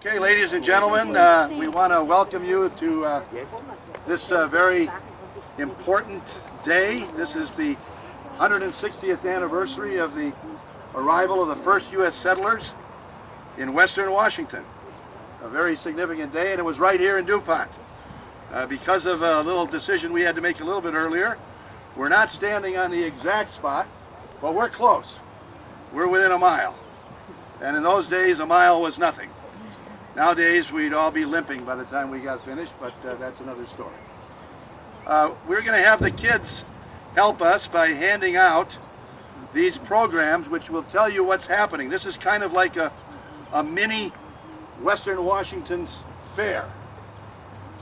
Okay, ladies and gentlemen, we want to welcome you to this very important day. This is the 160th anniversary of the arrival of the first U.S. settlers in Western Washington. A very significant day, and it was right here in DuPont. Because of a little decision we had to make a little bit earlier, we're not standing on the exact spot, but we're close. We're within a mile. And in those days, a mile was nothing. Nowadays, we'd all be limping by the time we got finished, but that's another story. We're going to have the kids help us by handing out these programs which will tell you what's happening. This is kind of like a mini Western Washington fair.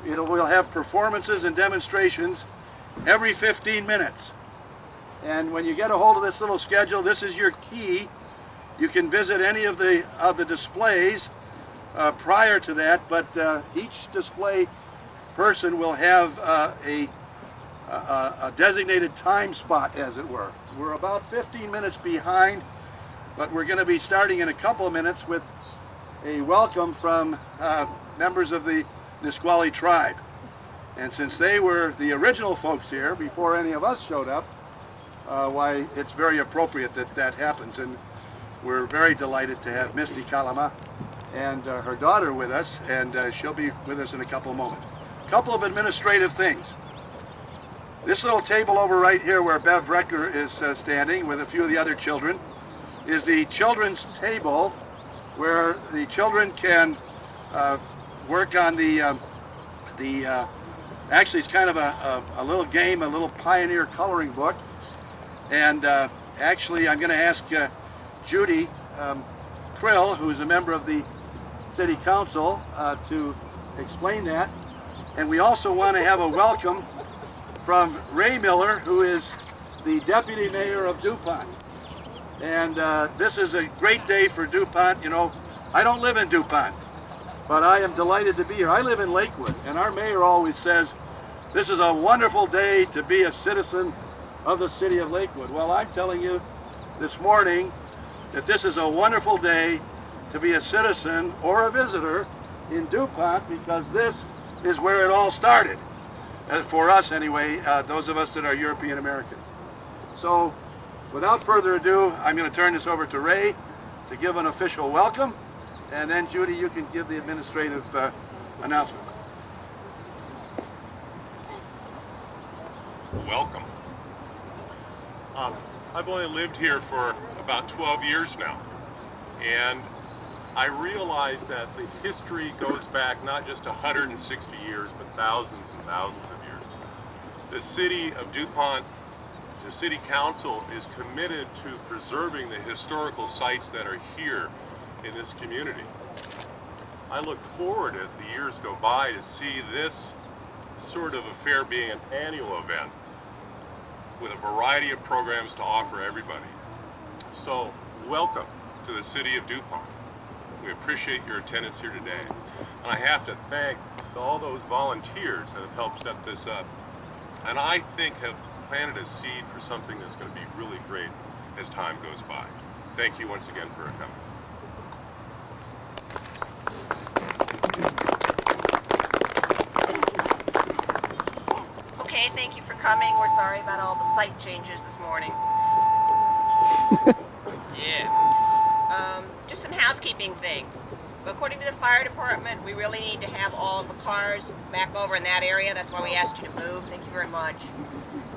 We'll have performances and demonstrations every 15 minutes. And when you get a hold of this little schedule, this is your key. You can visit any of the displays prior to that, but each display person will have a designated time spot, as it were. We're about 15 minutes behind, but we're going to be starting in a couple of minutes with a welcome from members of the Nisqually tribe. And since they were the original folks here before any of us showed up, why it's very appropriate that that happens. And we're very delighted to have Misty Kalama and her daughter with us, and she'll be with us in a couple of moments. A couple of administrative things. This little table over right here where Bev Recker is standing with a few of the other children is the children's table where the children can work on actually it's kind of a little game, a little pioneer coloring book. And actually I'm going to ask Judy Krill, who is a member of the City Council, to explain that. And we also want to have a welcome from Ray Miller, who is the Deputy Mayor of DuPont. And this is a great day for DuPont. You know, I don't live in DuPont, but I am delighted to be here. I live in Lakewood, and our mayor always says, this is a wonderful day to be a citizen of the city of Lakewood. Well, I'm telling you this morning that this is a wonderful day to be a citizen or a visitor in DuPont, because this is where it all started. For us anyway, those of us that are European Americans. So without further ado, I'm going to turn this over to Ray to give an official welcome, and then Judy, you can give the administrative announcements. Welcome. I've only lived here for about 12 years now, and I realize that the history goes back not just 160 years, but thousands and thousands of years. The city of DuPont, the city council, is committed to preserving the historical sites that are here in this community. I look forward as the years go by to see this sort of affair being an annual event with a variety of programs to offer everybody. So, welcome to the city of DuPont. We appreciate your attendance here today. And I have to thank all those volunteers that have helped set this up, and I think have planted a seed for something that's going to be really great as time goes by. Thank you once again for coming. Okay, thank you for coming. We're sorry about all the site changes this morning. Just some housekeeping things. According to the fire department, we really need to have all of the cars back over in that area. That's why we asked you to move. Thank you very much.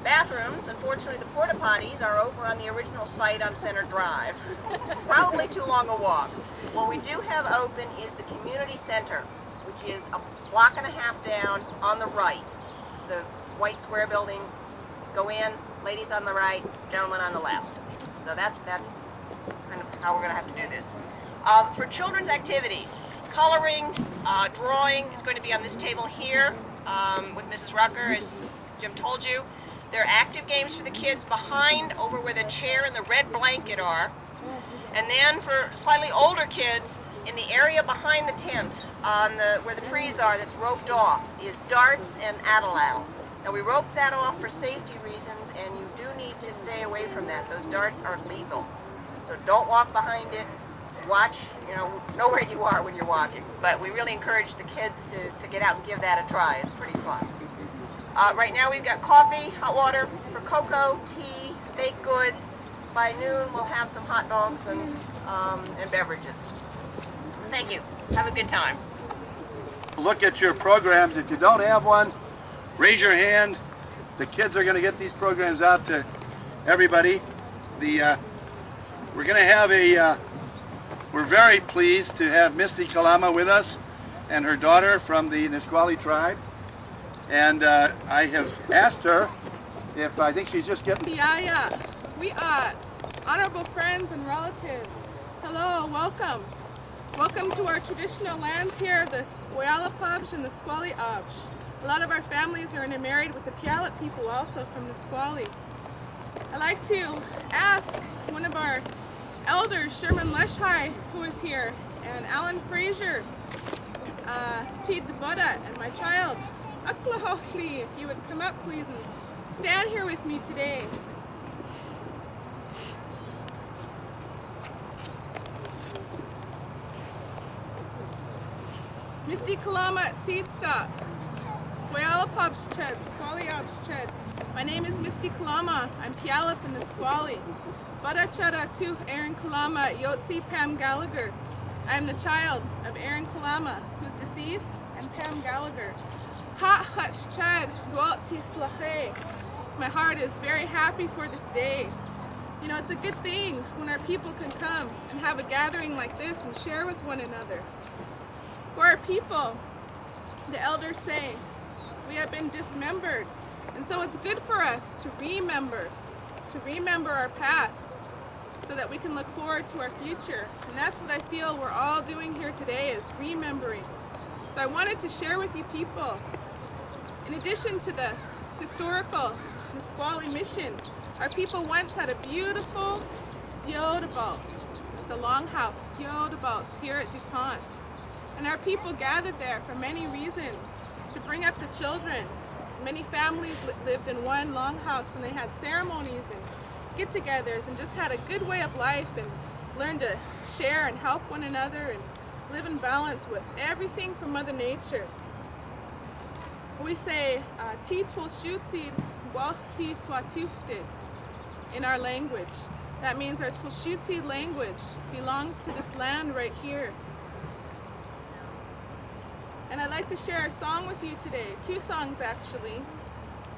Bathrooms, unfortunately, the porta potties are over on the original site on Center Drive. Probably too long a walk. What we do have open is the community center, which is a block and a half down on the right. It's the white square building. Go in, ladies on the right, gentlemen on the left. So that's kind of how we're going to have to do this. For children's activities, coloring, drawing is going to be on this table here with Mrs. Rucker, as Jim told you. There are active games for the kids behind, over where the chair and the red blanket are. And then for slightly older kids, in the area behind the tent, where the trees are that's roped off, is darts and adalal. Now we roped that off for safety reasons, and you do need to stay away from that. Those darts are legal. So don't walk behind it. watch, know where you are when you're walking. But we really encourage the kids to get out and give that a try. It's pretty fun. Right now we've got coffee, hot water for cocoa, tea, baked goods. By noon we'll have some hot dogs and beverages. Thank you. Have a good time. Look at your programs. If you don't have one, raise your hand. The kids are going to get these programs out to everybody. We're going to have we're very pleased to have Misty Kalama with us and her daughter from the Nisqually tribe. And I have asked her if I think she's just getting... Yeah. We are honorable friends and relatives. Hello, welcome. Welcome to our traditional lands here, the Sequalitchew and the Nisqually. A lot of our families are intermarried with the Puyallup people also from Nisqually. I'd like to ask one of our elders, Sherman Leshai, who is here, and Alan Frazier, Teed Buddha, and my child, Aklahochli, if you would come up please and stand here with me today. Misty Kalama Tsiitsta, Sequalitchew. My name is Misty Kalama. I'm Puyallup in Nisqually. Bada Chada Tu Aaron Kalama Yotzi Pam Gallagher. I am the child of Aaron Kalama, who's deceased, and Pam Gallagher. Ha Chach Chad Dualti Slache. My heart is very happy for this day. It's a good thing when our people can come and have a gathering like this and share with one another. For our people, the elders say, we have been dismembered, and so it's good for us to remember our past so that we can look forward to our future. And that's what I feel we're all doing here today, is remembering. So I wanted to share with you people, in addition to the historical Nisqually Mission, our people once had a beautiful Sequalitchew. It's a longhouse, Sequalitchew, here at DuPont. And our people gathered there for many reasons, to bring up the children. Many families lived in one longhouse, and they had ceremonies and get-togethers and just had a good way of life and learned to share and help one another and live in balance with everything from Mother Nature. We say, Ti Tulshutsid Walti Swatufted in our language. That means our Tulshutsid language belongs to this land right here. And I'd like to share a song with you today, 2 songs actually,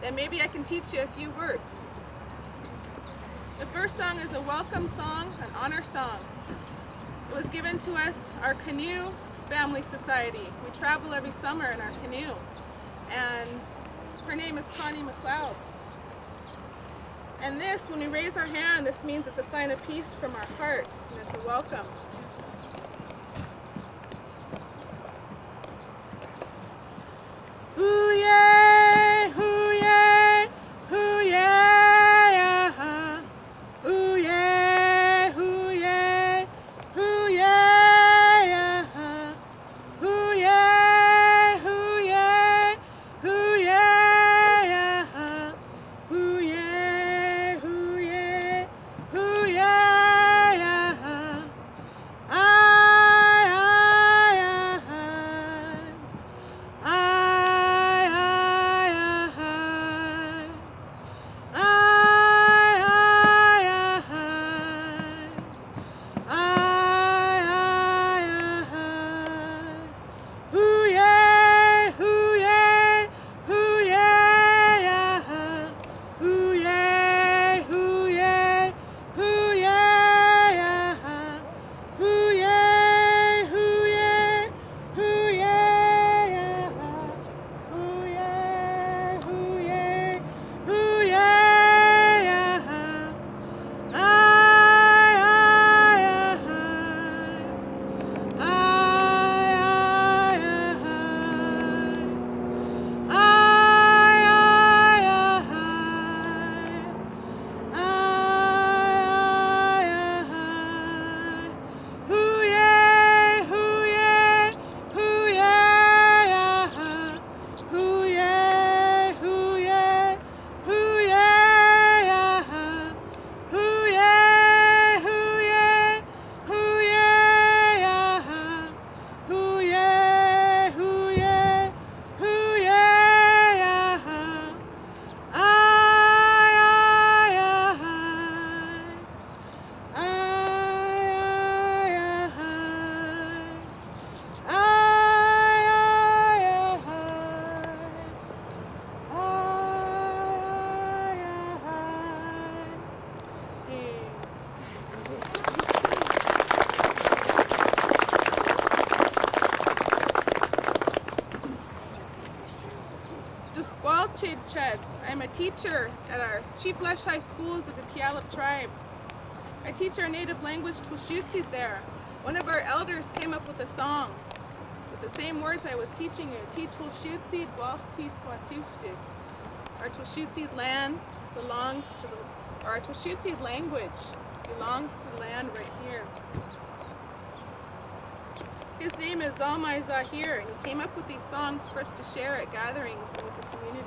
that maybe I can teach you a few words. The first song is a welcome song, an honor song. It was given to us, our canoe family society. We travel every summer in our canoe. And her name is Connie McLeod. And this, when we raise our hand, this means it's a sign of peace from our heart, and it's a welcome. Hoo-yay, hoo-yay, hoo-yay, hoo-yay, hoo-yay, hoo-yay, hoo-yay, hoo-yay, hoo-yay, hoo-yay, hoo-yay, hoo-yay, Sequalitchew. I'm a teacher at our Sequalitchew schools of the Puyallup tribe. I teach our native language Twashutsi there. One of our elders came up with a song with the same words I was teaching you. Twashutsi dwalti swatufti. Our Twashutsi land belongs to the, or our Twashutsi language belongs to the land right here. His name is Zalmai Zahir, and he came up with these songs for us to share at gatherings and with the community.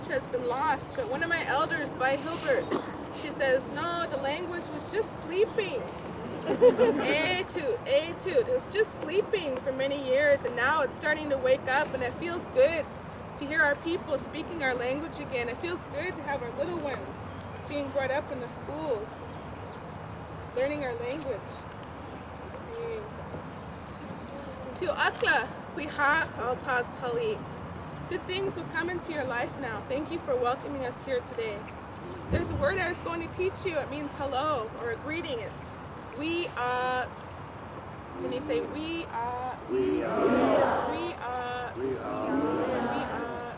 Has been lost, but one of my elders, by Hilbert, she says, no, the language was just sleeping. It was just sleeping for many years, and now it's starting to wake up, and it feels good to hear our people speaking our language again. It feels good to have our little ones being brought up in the schools, learning our language. Good things will come into your life now. Thank you for welcoming us here today. There's a word I was going to teach you. It means hello, or a greeting. It's we are. Can you say we are? We are. We are. We are.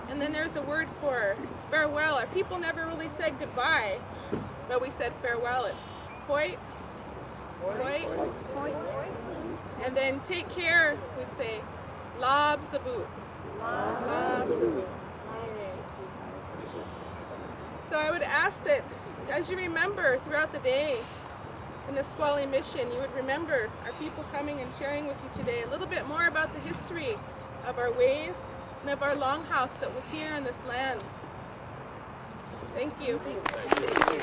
And then there's a word for farewell. Our people never really said goodbye, but we said farewell. It's hoi. Hoi. Hoi. And then take care, we'd say lob zabut. So I would ask that as you remember throughout the day in the Nisqually Mission, you would remember our people coming and sharing with you today a little bit more about the history of our ways and of our longhouse that was here in this land. Thank you. Thank you.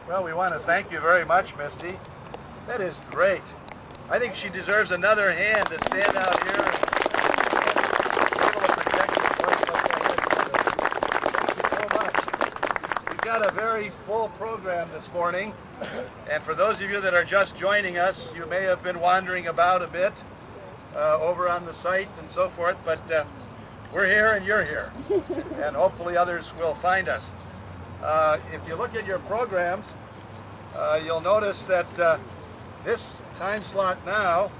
Well, we want to thank you very much, Misty. That is great. I think she deserves another hand to stand out here and be able to project her voice like that. Thank you so much. We've got a very full program this morning, and for those of you that are just joining us, you may have been wandering about a bit over on the site and so forth, but we're here and you're here, and hopefully others will find us. If you look at your programs, You'll notice that this time slot now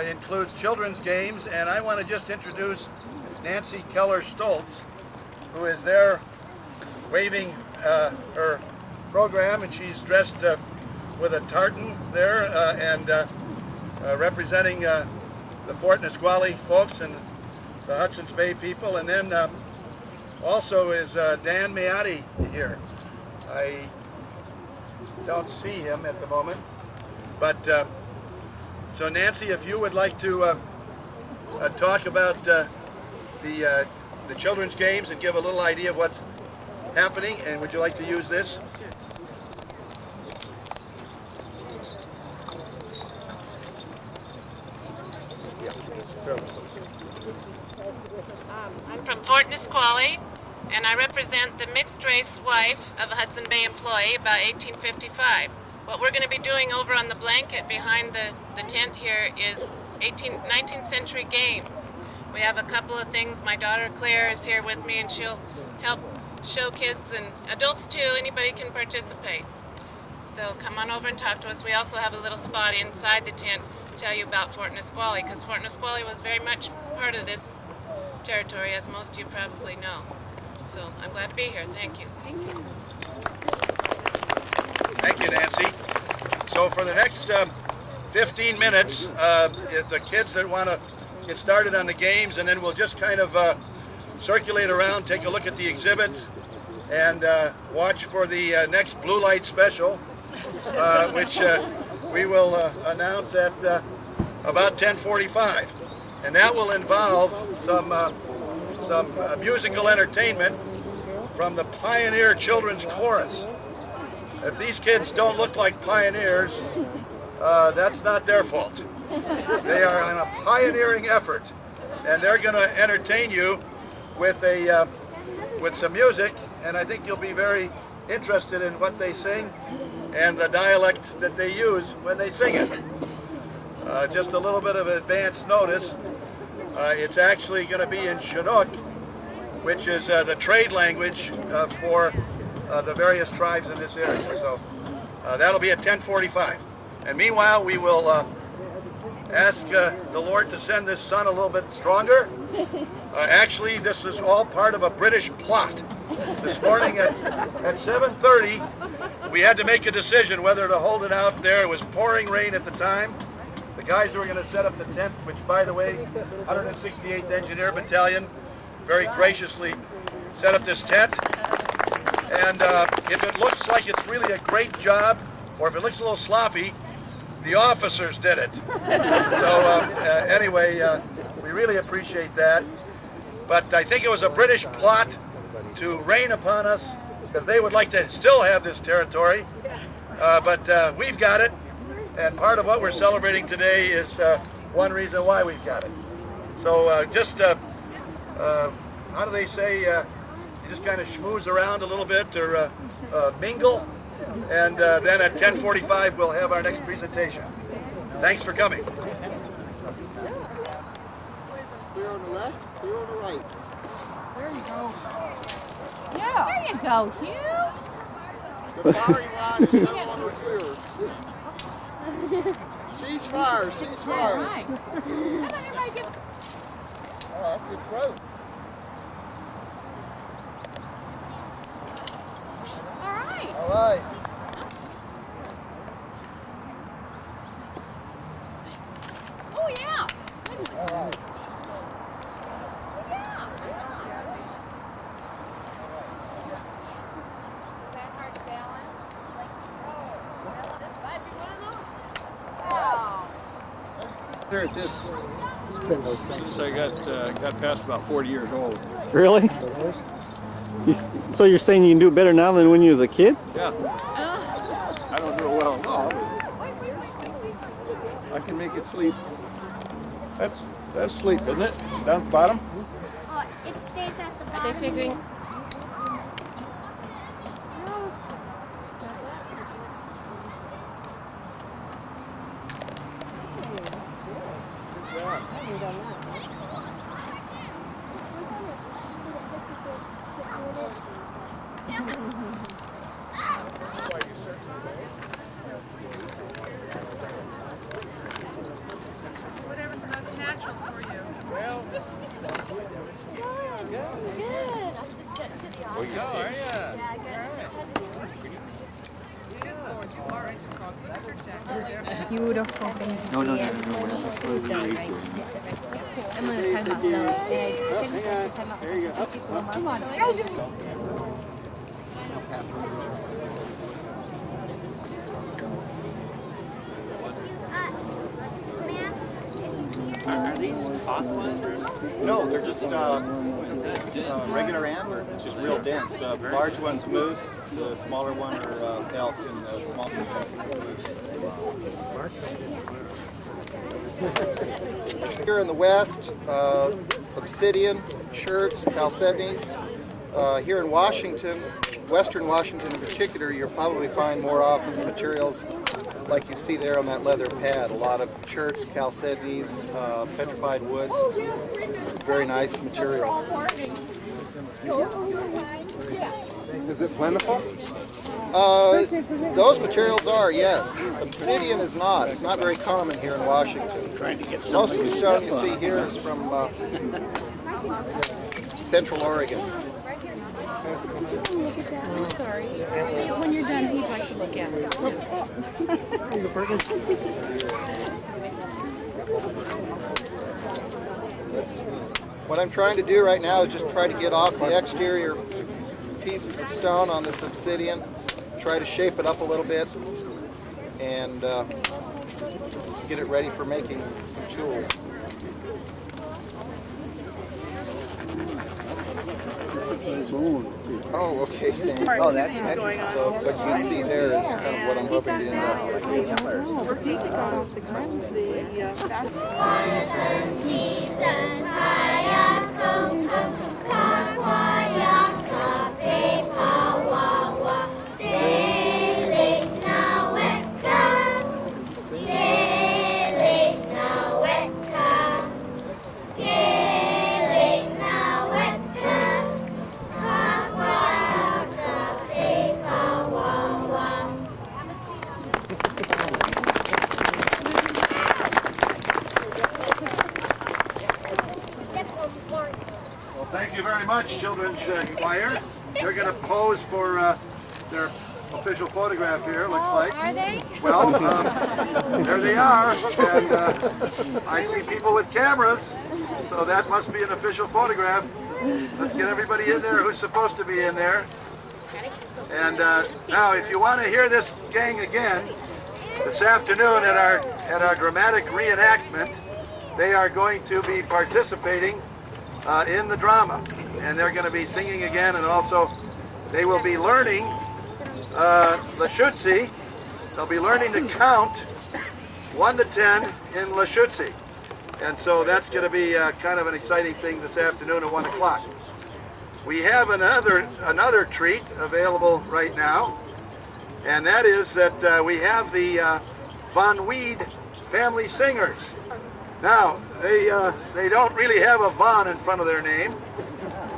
includes children's games, and I want to just introduce Nancy Keller-Stoltz, who is there waving her program, and she's dressed with a tartan there and representing the Fort Nisqually folks and the Hudson's Bay people. And then also is Dan Meati here. I don't see him at the moment, but so Nancy, if you would like to talk about the children's games and give a little idea of what's happening, and would you like to use this? I'm from Fort Nisqually, and I represent the mixed-race wife of a Hudson Bay employee about 1855. What we're going to be doing over on the blanket behind the tent here is 19th century games. We have a couple of things. My daughter Claire is here with me, and she'll help show kids and adults too. Anybody can participate. So come on over and talk to us. We also have a little spot inside the tent to tell you about Fort Nisqually, because Fort Nisqually was very much part of this territory, as most of you probably know. So I'm glad to be here. Thank you. Thank you, Nancy. So for the next 15 minutes, if the kids that want to get started on the games, and then we'll just kind of circulate around, take a look at the exhibits, and watch for the next blue light special, which we will announce at about 10:45. And that will involve some musical entertainment from the Pioneer Children's Chorus. If these kids don't look like pioneers, that's not their fault. They are on a pioneering effort, and they're going to entertain you with some music, and I think you'll be very interested in what they sing and the dialect that they use when they sing it. Just a little bit of advance notice. It's actually going to be in Chinook, which is the trade language for the various tribes in this area. So that'll be at 10:45. And meanwhile, we will ask the Lord to send this sun a little bit stronger. Actually, this is all part of a British plot. This morning at 7:30, we had to make a decision whether to hold it out there. It was pouring rain at the time. The guys who were going to set up the tent, which, by the way, 168th Engineer Battalion very graciously set up this tent. And if it looks like it's really a great job, or if it looks a little sloppy, the officers did it. So anyway, we really appreciate that. But I think it was a British plot to rain upon us, because they would like to still have this territory. But we've got it, and part of what we're celebrating today is one reason why we've got it. So just, how do they say, you just kind of schmooze around a little bit, or mingle, and then at 10:45 we'll have our next presentation. Thanks for coming. Clear on the left, clear on the right. There you go. Yeah. There you go, Hugh. The firing line is no longer clear. Cease fire, cease All fire. right. Come on, everybody give. Oh, that's good throat. All right. All right. Oh, yeah. All right. That hard to balance? This might be one of those. Here at this, spin those things. So I got past about 40 years old. Really? So you're saying you can do it better now than when you was a kid? Yeah. I don't do it well now. I can make it sleep. That's sleep, isn't it? Down at the bottom? It stays at the Are bottom. they figuring? are you? Beautiful. No. Zoe, right? Emily was talking about Zoe. Yeah, I think she was talking about Mississippi Cool. Come on, go. Are these fossilized? No, they're just regular amber, just real dense. The large one's moose, the smaller one are elk, and the small one moose. Here in the west, obsidian, cherts, chalcedonies. Here in Washington, western Washington in particular, you'll probably find more often materials like you see there on that leather pad. A lot of cherts, chalcedonies, petrified woods. Very nice material. Is it plentiful? Those materials are, yes. Obsidian is not. It's not very common here in Washington. Most of the stone you see here is from Central Oregon. Sorry. When you're done, he'd like to look at it. What I'm trying to do right now is just try to get off the exterior pieces of stone on this obsidian, try to shape it up a little bit, and get it ready for making some tools. Oh, okay. Oh, that's good. So what you see there is kind of what I'm hoping to end up with. Thank you very much, Children's Choir. They're going to pose for their official photograph here, looks like. Are they? Well, there they are, and I see people with cameras, so that must be an official photograph. Let's get everybody in there who's supposed to be in there. And now, if you want to hear this gang again, this afternoon at our dramatic reenactment, they are going to be participating in the drama, and they're going to be singing again, and also they will be learning Lashutsi. They'll be learning to count 1 to 10 in Lashutsi, and so that's going to be kind of an exciting thing this afternoon at 1 o'clock. We have another treat available right now, and that is that we have the Von Weed family singers. Now, they don't really have a Von in front of their name,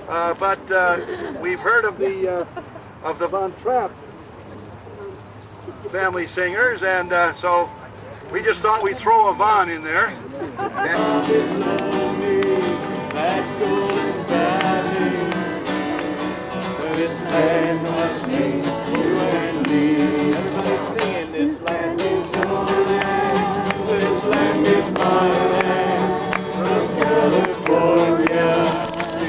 but we've heard of the Von Trapp family singers, and so we just thought we'd throw a Von in there. This land was made for you and me. Everybody's singing, this land is your land. This land is my land. From California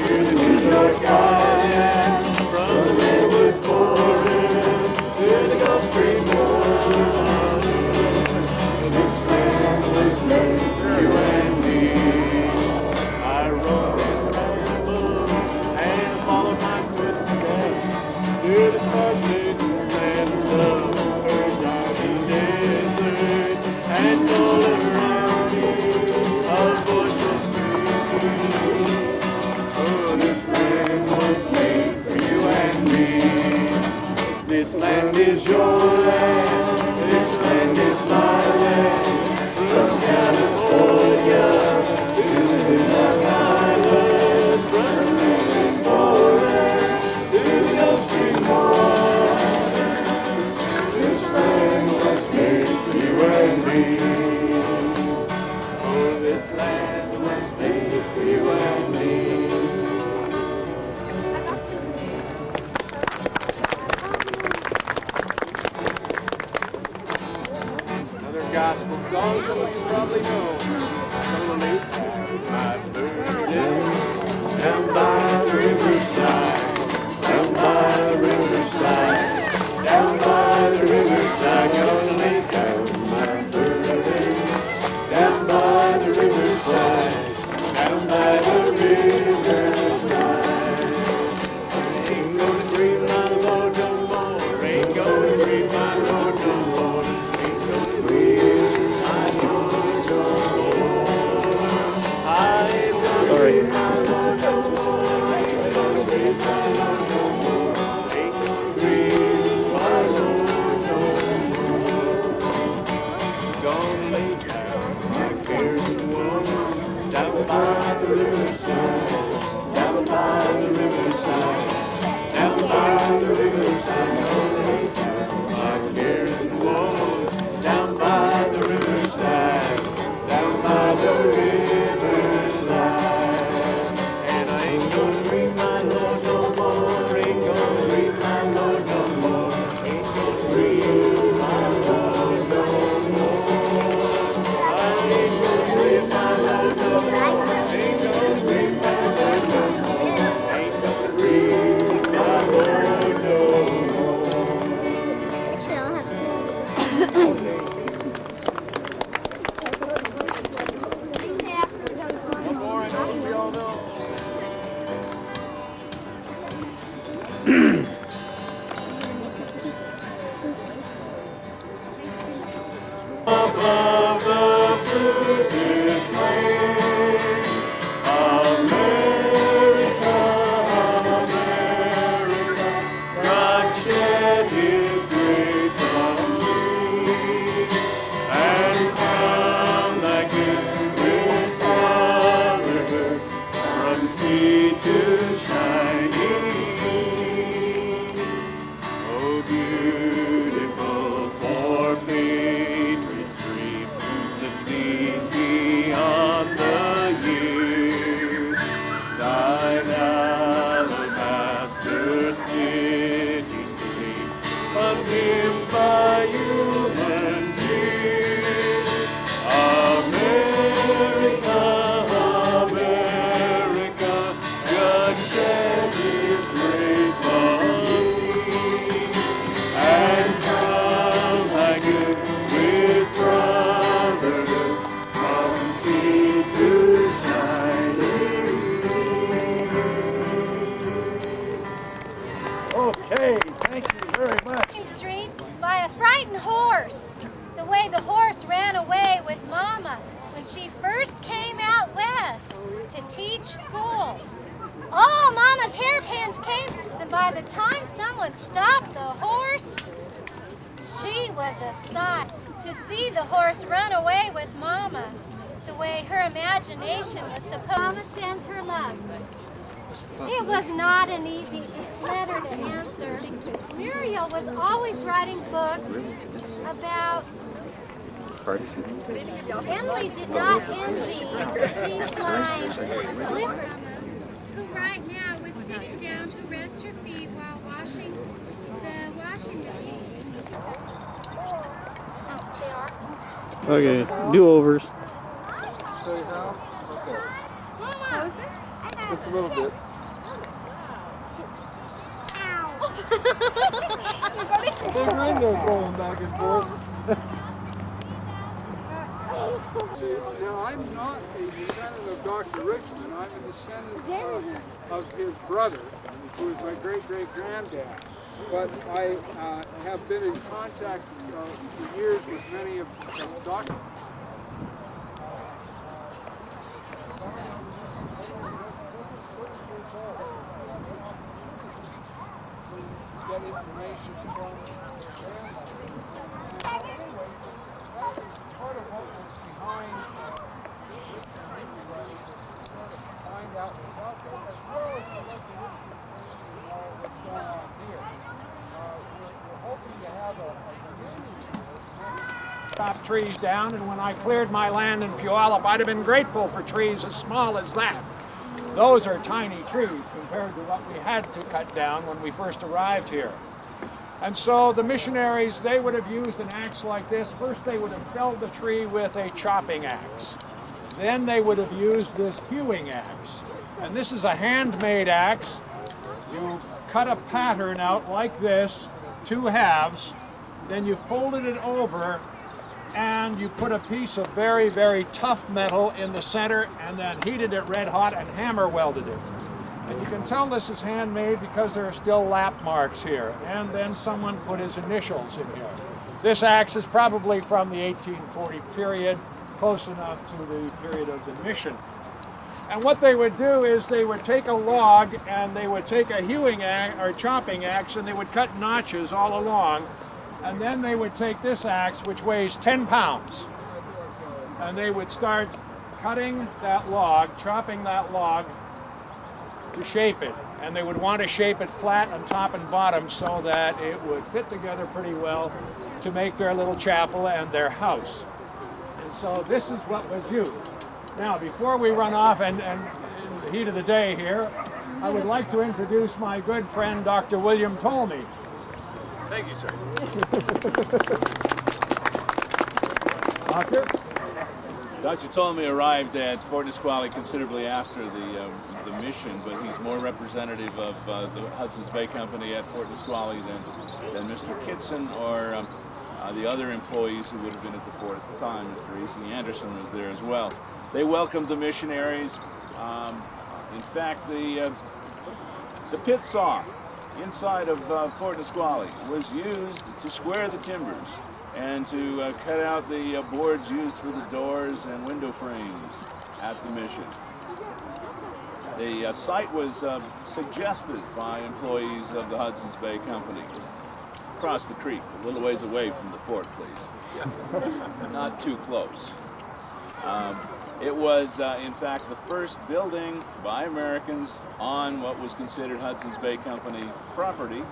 to the New York Island. From the Redwood Forest to the Gulf Stream water. This land was made for you and me. I roam and ramble and follow my footsteps through the sparkling sands of Virgin Desert, and all around me a voiceless sea. Oh, this land was made for you and me. This land is your land. This land is my land. From California to the New York Island, from the Redwood Forest to the Gulf Stream water. This land was made for you and me. Oh, this land was made for you and me. song some of you probably know. Gonna lay my burden down by the riverside, down by the riverside, down by the riverside. Gonna lay down my burden down by the riverside, down by the riverside. Ain't gonna grieve my Lord no more. Ain't gonna grieve my Lord no more. Ain't gonna grieve my Lord no more. I ain't gonna grieve my Lord no more. Ain't gonna grieve my Lord no more. Ain't gonna grieve my Lord no more. Gonna lay down my cares and woes down by the riverside, down by the riverside, down by the riverside. Gonna lay down my cares and woes down by the riverside, down by the riverside. And I ain't gonna grieve my Lord no more. Ain't gonna grieve my Lord no more. Ain't gonna grieve my Lord no more. I ain't gonna grieve my Lord no more. Ain't gonna grieve my Lord no more. Ain't gonna grieve my Lord no more. One more, I know we all know. Above the fruited plain, America, America, God shed His grace on thee, and crowned thy good with brotherhood from sea to shining sea. Oh, beautiful for patriots dream the seas beyond the years. Thine alabaster cities gleam, undimmed by human tears. America, America, God shed His grace on thee, and crown thy good with brotherhood from sea to shining sea. Okay, thank you very much. Street by a frightened horse. The way the horse ran away with Mama when she first came out west to teach school. All Mama's hairpins came, and by the time someone stopped the horse, she was a sight. To see the horse run away with Mama, the way her imagination was supposed. Mama sends her love. It was not an easy letter to answer. Muriel was always writing books about... Emily did not envy these lines. Who right now was sitting down to rest her feet while washing the washing machine. Okay, do-overs. Just a little bit. Big window going back and forth. Now, I'm not a descendant of Dr. Richmond. I'm a descendant of his brother, who is my great-great-granddad. But I have been in contact for years with many of Dr. Get information from part of what was behind find out what's out there, as well as I'd like to know what's going on here. We're hoping to have a chop trees down, and when I cleared my land in Puyallup, I'd have been grateful for trees as small as that. Those are tiny trees compared to what we had to cut down when we first arrived here. And so the missionaries, they would have used an axe like this. First they would have felled the tree with a chopping axe. Then they would have used this hewing axe. And this is a handmade axe. You cut a pattern out like this, 2 halves, then you folded it over and you put a piece of very, very tough metal in the center and then heated it red hot and hammer welded it. And you can tell this is handmade because there are still lap marks here. And then someone put his initials in here. This axe is probably from the 1840 period, close enough to the period of the mission. And what they would do is they would take a log and they would take a hewing axe or chopping axe and they would cut notches all along. And then they would take this axe, which weighs 10 pounds, and they would start cutting that log, chopping that log to shape it. And they would want to shape it flat on top and bottom so that it would fit together pretty well to make their little chapel and their house. And so this is what was used. Now, before we run off and in the heat of the day here, I would like to introduce my good friend, Dr. William Tolmie. Thank you, sir. Doctor? Dr. Tolmie arrived at Fort Nisqually considerably after the mission, but he's more representative of the Hudson's Bay Company at Fort Nisqually than Mr. Kitson or the other employees who would have been at the fort at the time. Mr. E.C. Anderson was there as well. They welcomed the missionaries. In fact, the pit saw inside of Fort Nisqually was used to square the timbers and to cut out the boards used for the doors and window frames at the mission. The site was suggested by employees of the Hudson's Bay Company. Across the creek, a little ways away from the fort, please. Yeah. Not too close. It was, in fact, the first building by Americans on what was considered Hudson's Bay Company property,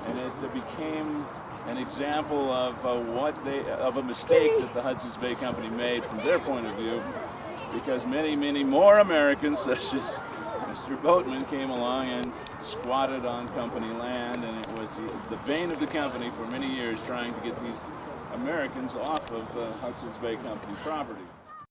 and it became an example of of a mistake that the Hudson's Bay Company made from their point of view, because many, many more Americans, such as Mr. Boatman, came along and squatted on company land, and it was the bane of the company for many years trying to get these Americans off of Hudson's Bay Company property.